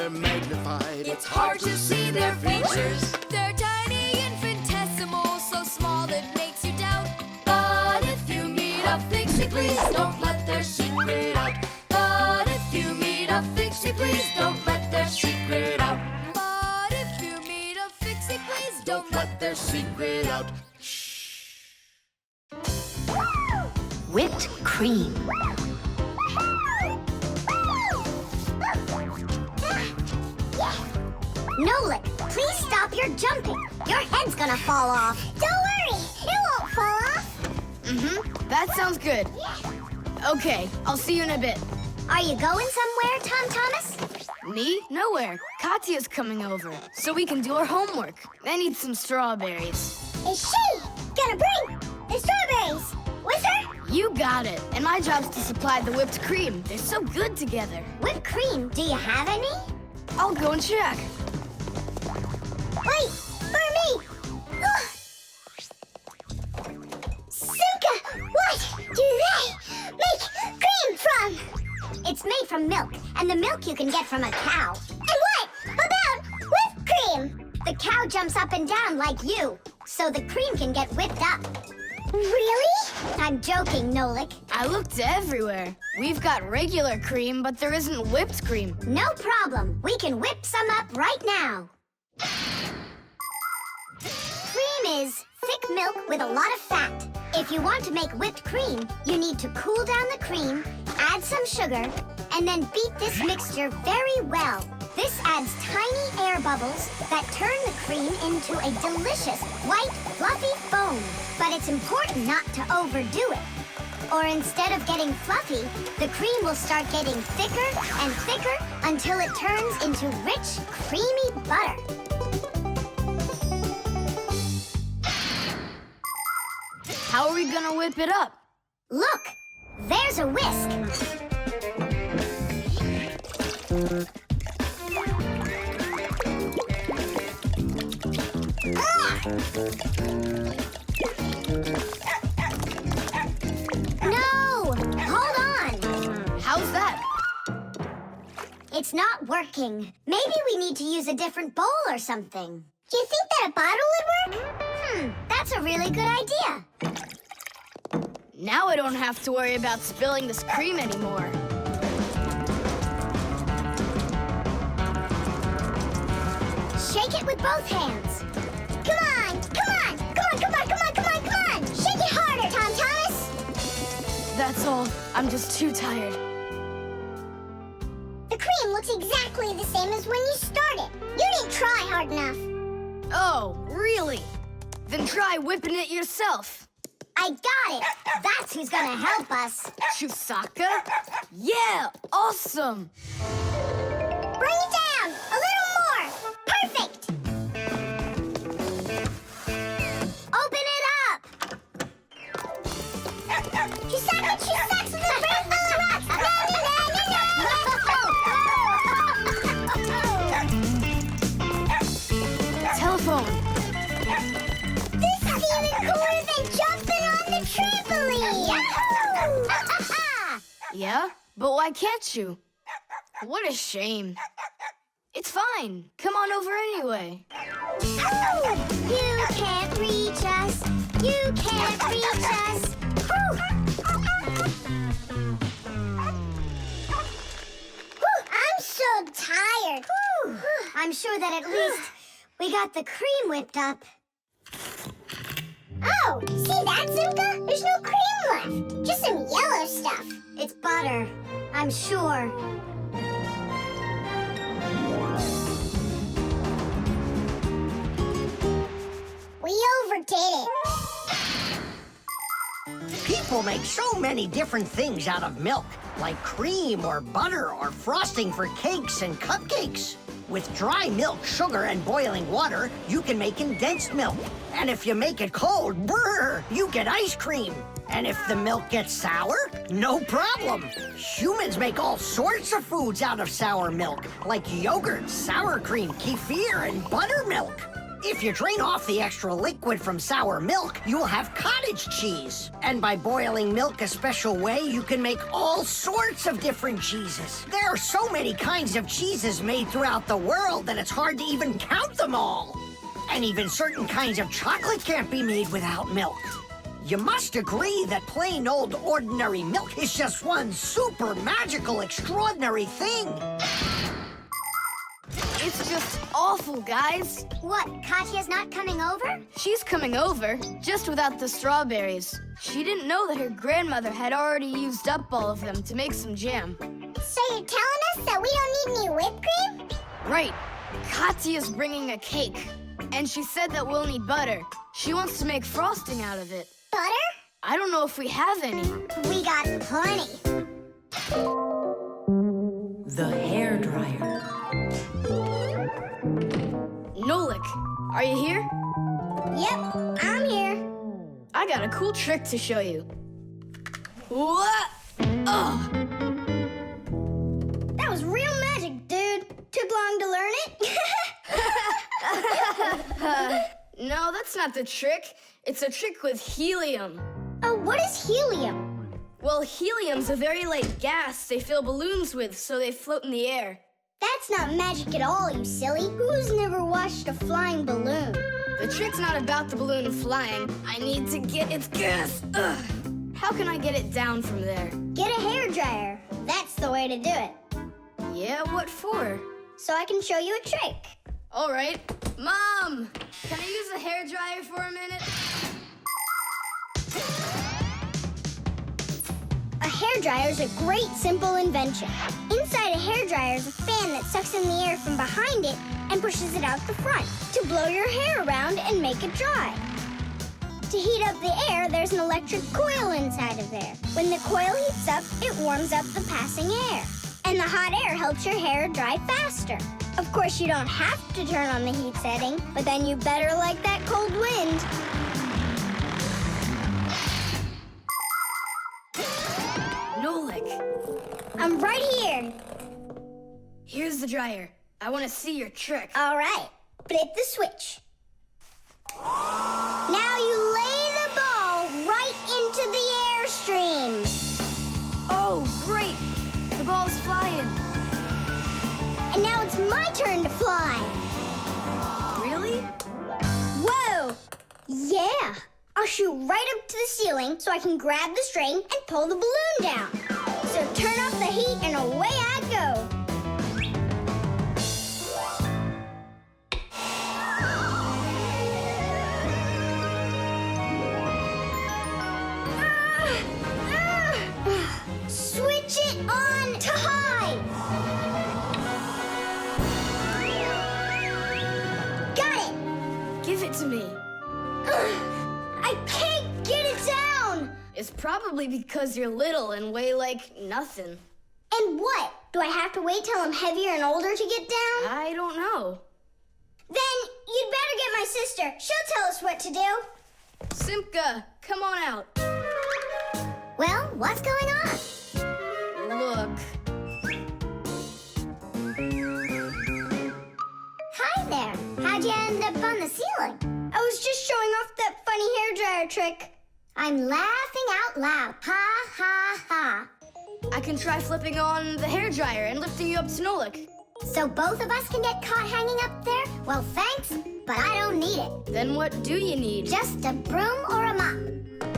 they're magnified. It's hard to see their features. They're tiny, infinitesimal, so small it makes you doubt. But if you meet a Fixie, please don't let their secret out. But if you meet a Fixie, please don't let their secret out. But if you meet a Fixie, please Don't let their secret out. Whipped cream. Nolik, please stop your jumping. Your head's gonna fall off. Don't worry, it won't fall off. That sounds good. Okay, I'll see you in a bit. Are you going somewhere, Tom Thomas? Me? Nowhere. Katya's coming over, so we can do our homework. I need some strawberries. Is she gonna bring the strawberries with her? You got it. And my job's to supply the whipped cream. They're so good together. Whipped cream, do you have any? I'll go and check. Wait, for me! Ugh. Simka, what do they make cream from? It's made from milk, and the milk you can get from a cow. And what about whipped cream? The cow jumps up and down like you, so the cream can get whipped up. Really? I'm joking, Nolik. I looked everywhere. We've got regular cream, but there isn't whipped cream. No problem. We can whip some up right now. Cream is thick milk with a lot of fat. If you want to make whipped cream, you need to cool down the cream, add some sugar, and then beat this mixture very well. This adds tiny air bubbles that turn the cream into a delicious, white, fluffy foam. But it's important not to overdo it. Or instead of getting fluffy, the cream will start getting thicker and thicker until it turns into rich, creamy butter. How are we gonna whip it up? Look, there's a whisk. No! Hold on! How's that? It's not working. Maybe we need to use a different bowl or something. Do you think that a bottle would work? That's a really good idea. Now I don't have to worry about spilling this cream anymore. Shake it with both hands. Come on, come on, come on, come on, come on, come on, come on! Shake it harder, Tom Thomas! That's all. I'm just too tired. The cream looks exactly the same as when you started. You didn't try hard enough. Oh, really? Then try whipping it yourself. I got it. That's who's gonna help us. Chusaka? Yeah, awesome. Bring it down. A little more. Perfect. Open it up. Chusaka, Chusaka, the break the rocks. Na, na, na, na, na. Telephone. This is even cooler than jumping on the trampoline! Yahoo! Yeah? But why can't you? What a shame. It's fine. Come on over anyway. You can't reach us. You can't reach us. Whew. Whew, I'm so tired. Whew. I'm sure that at least we got the cream whipped up. Oh, see that, Simka? There's no cream left. Just some yellow stuff. It's butter, I'm sure. We overdid it. People make so many different things out of milk, like cream or butter or frosting for cakes and cupcakes. With dry milk, sugar, and boiling water, you can make condensed milk. And if you make it cold, brr, you get ice cream. And if the milk gets sour, no problem. Humans make all sorts of foods out of sour milk, like yogurt, sour cream, kefir, and buttermilk. If you drain off the extra liquid from sour milk, you'll have cottage cheese. And by boiling milk a special way, you can make all sorts of different cheeses. There are so many kinds of cheeses made throughout the world that it's hard to even count them all. And even certain kinds of chocolate can't be made without milk. You must agree that plain old ordinary milk is just one super magical, extraordinary thing. It's just awful, guys. What, Katya's not coming over? She's coming over, just without the strawberries. She didn't know that her grandmother had already used up all of them to make some jam. So you're telling us that we don't need any whipped cream? Right. Katya's bringing a cake, and she said that we'll need butter. She wants to make frosting out of it. Butter? I don't know if we have any. We got plenty. The hairdryer. Nolik, are you here? Yep, I'm here. I got a cool trick to show you. What? Oh, That was real magic, dude. Took long to learn it? no, that's not the trick. It's a trick with helium. Oh, what is helium? Well, helium's a very light gas they fill balloons with so they float in the air. That's not magic at all, you silly. Who's never watched a flying balloon? The trick's not about the balloon flying. I need to get its gas. Ugh. How can I get it down from there? Get a hairdryer. That's the way to do it. Yeah, what for? So I can show you a trick. All right. Mom, can I use the hairdryer for a minute? A hairdryer is a great, simple invention. Inside a hairdryer is a fan that sucks in the air from behind it and pushes it out the front to blow your hair around and make it dry. To heat up the air, there's an electric coil inside of there. When the coil heats up, it warms up the passing air. And the hot air helps your hair dry faster. Of course, you don't have to turn on the heat setting, but then you better like that cold wind. Nolik, I'm right here. here's the dryer. I want to see your trick. All right, flip the switch. Now you lay the ball right into the airstream. Oh, great. The ball's flying. And now it's my turn to fly. Really? Whoa! Yeah! I'll shoot right up to the ceiling so I can grab the string and pull the balloon down. So turn off the heat and away I go. Switch it on to high. Got it. Give it to me. I can't get it down. It's probably because you're little and weigh like nothing. And what? Do I have to wait till I'm heavier and older to get down? I don't know. Then you'd better get my sister. She'll tell us what to do. Simka, come on out. Well, what's going on? Look. Hi there. How'd you end up on the ceiling? I was just showing off that funny hairdryer trick. I'm laughing out loud. Ha, ha, ha. I can try flipping on the hairdryer and lifting you up to Nolik. So both of us can get caught hanging up there? Well, thanks, but I don't need it. Then what do you need? Just a broom or a mop.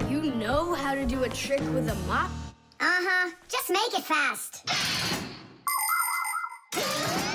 You know how to do a trick with a mop? Uh-huh. Just make it fast.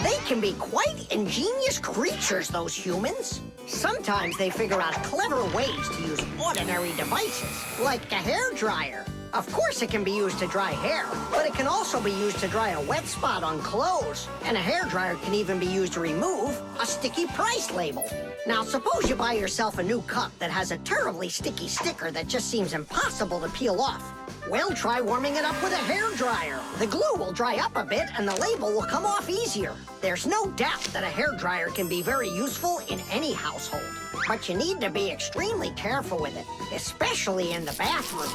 They can be quite ingenious creatures, those humans. Sometimes they figure out clever ways to use ordinary devices, like a hairdryer. Of course it can be used to dry hair, but it can also be used to dry a wet spot on clothes. And a hairdryer can even be used to remove a sticky price label. Now, suppose you buy yourself a new cup that has a terribly sticky sticker that just seems impossible to peel off. Well, try warming it up with a hairdryer. The glue will dry up a bit and the label will come off easier. There's no doubt that a hairdryer can be very useful in any household. but you need to be extremely careful with it, especially in the bathroom.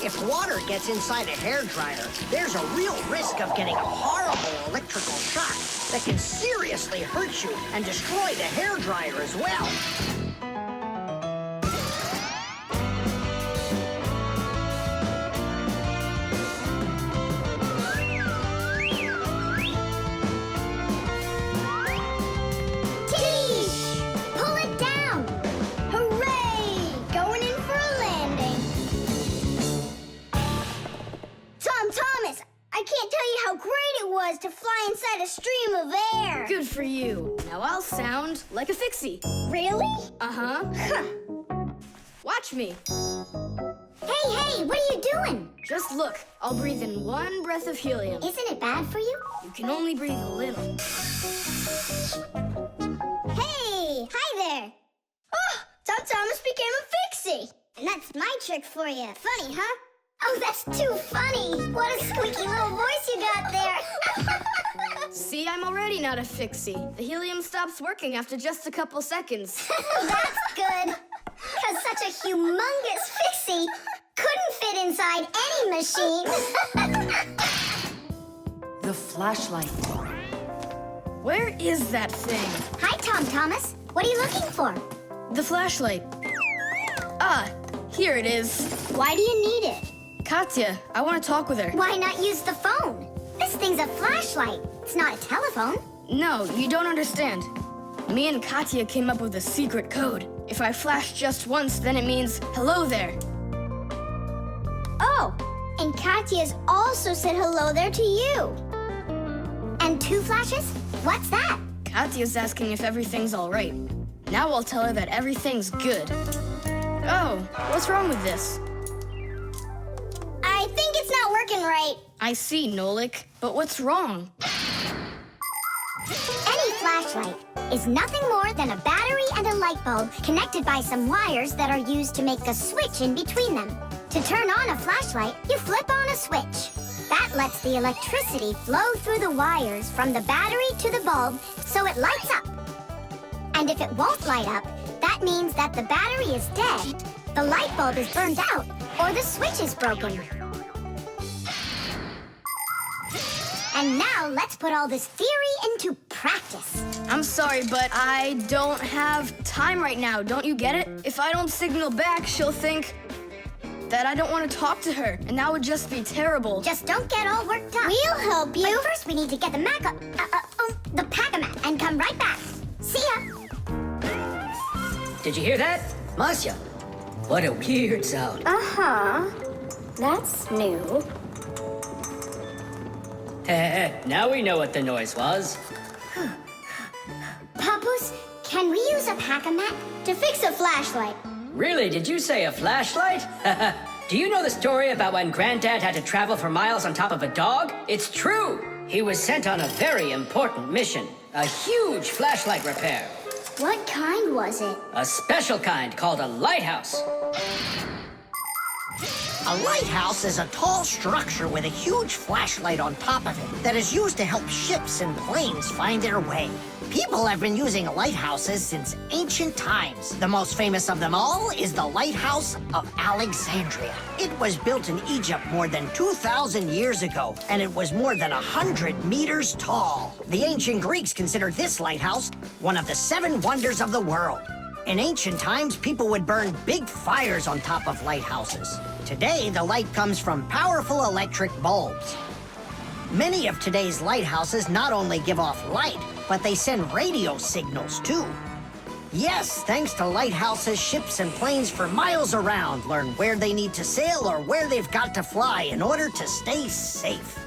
If water gets inside a hairdryer, there's a real risk of getting a horrible electrical shock that can seriously hurt you and destroy the hairdryer as well. Pull it down! Hooray! Going in for a landing. Tom Thomas, I can't tell you how great it was to fly inside a stream of air. Good for you. Now I'll sound like a Fixie. Really? Uh-huh. Huh. Watch me. Hey, what are you doing? Just look. I'll breathe in one breath of helium. Isn't it bad for you? You can only breathe a little. Hey, hi there. Oh, Tom Thomas became a Fixie. And that's my trick for you. Funny, huh? Oh, that's too funny. What a squeaky little voice you got there. See, I'm already not a Fixie. The helium stops working after just a couple seconds. That's good. Because such a humongous Fixie couldn't fit inside any machine. The flashlight. Where is that thing? Hi, Tom Thomas. What are you looking for? The flashlight. Ah, here it is. Why do you need it? Katya, I want to talk with her. Why not use the phone? This thing's a flashlight. It's not a telephone. No, you don't understand. Me and Katya came up with a secret code. If I flash just once, then it means hello there. Oh, and Katya's also said hello there to you. And 2 flashes? What's that? Katya's asking if everything's all right. Now I'll tell her that everything's good. Oh, what's wrong with this? I think it's not working right. I see, Nolik, but what's wrong? Any flashlight is nothing more than a battery and a light bulb connected by some wires that are used to make a switch in between them. To turn on a flashlight, you flip on a switch. That lets the electricity flow through the wires from the battery to the bulb so it lights up. And if it won't light up, that means that the battery is dead, the light bulb is burned out, or the switch is broken. And now let's put all this theory into practice. I'm sorry, but I don't have time right now. Don't you get it? If I don't signal back, she'll think that I don't want to talk to her, and that would just be terrible. Just don't get all worked up. We'll help you. But first, we need to get the the pack-a-mat and come right back. See ya. Did you hear that? Masya, what a weird sound. Uh-huh. That's new. Now we know what the noise was. Papoose, can we use a pack-a-mat to fix a flashlight? Really, did you say a flashlight? Do you know the story about when Granddad had to travel for miles on top of a dog? It's true! He was sent on a very important mission. A huge flashlight repair. What kind was it? A special kind called a lighthouse. A lighthouse is a tall structure with a huge flashlight on top of it that is used to help ships and planes find their way. People have been using lighthouses since ancient times. The most famous of them all is the Lighthouse of Alexandria. It was built in Egypt more than 2,000 years ago, and it was more than 100 meters tall. The ancient Greeks considered this lighthouse one of the 7 wonders of the world. In ancient times, people would burn big fires on top of lighthouses. Today, the light comes from powerful electric bulbs. Many of today's lighthouses not only give off light, but they send radio signals, too. Yes, thanks to lighthouses, ships and planes for miles around learn where they need to sail or where they've got to fly in order to stay safe.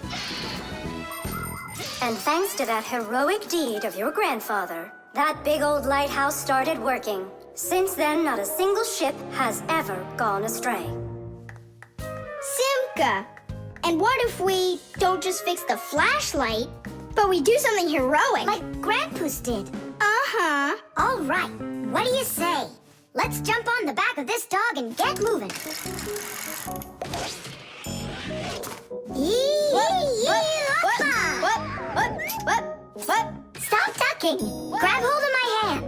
And thanks to that heroic deed of your grandfather, that big old lighthouse started working. Since then, not a single ship has ever gone astray. Simka, and what if we don't just fix the flashlight, but we do something heroic? Like Grandpa's did. Uh-huh. All right, what do you say? Let's jump on the back of this dog and get moving. What? Stop ducking. Grab hold of my hand.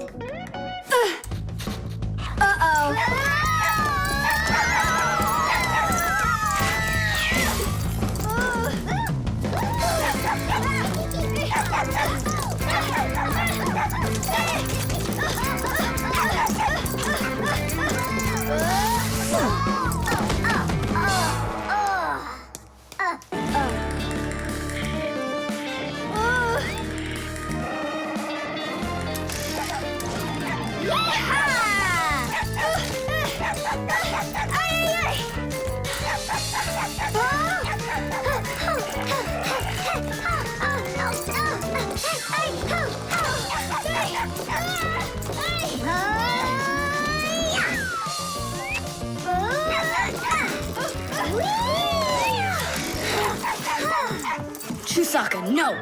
Chusaka, no!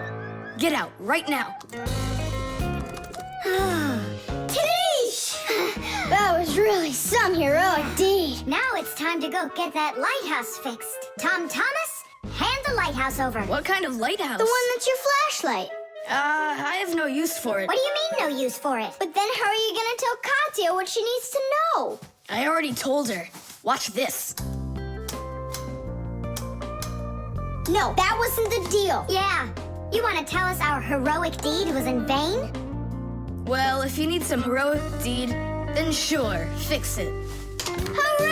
Get out right now. That was really some heroic deed. Now it's time to go get that lighthouse fixed. Tom Thomas, hand the lighthouse over. What kind of lighthouse? The one that's your flashlight. I have no use for it. What do you mean, no use for it? But then how are you gonna tell Katya what she needs to know? I already told her. Watch this. No, that wasn't the deal. Yeah. You want to tell us our heroic deed was in vain? Well, if you need some heroic deed, then sure, fix it. Hooray!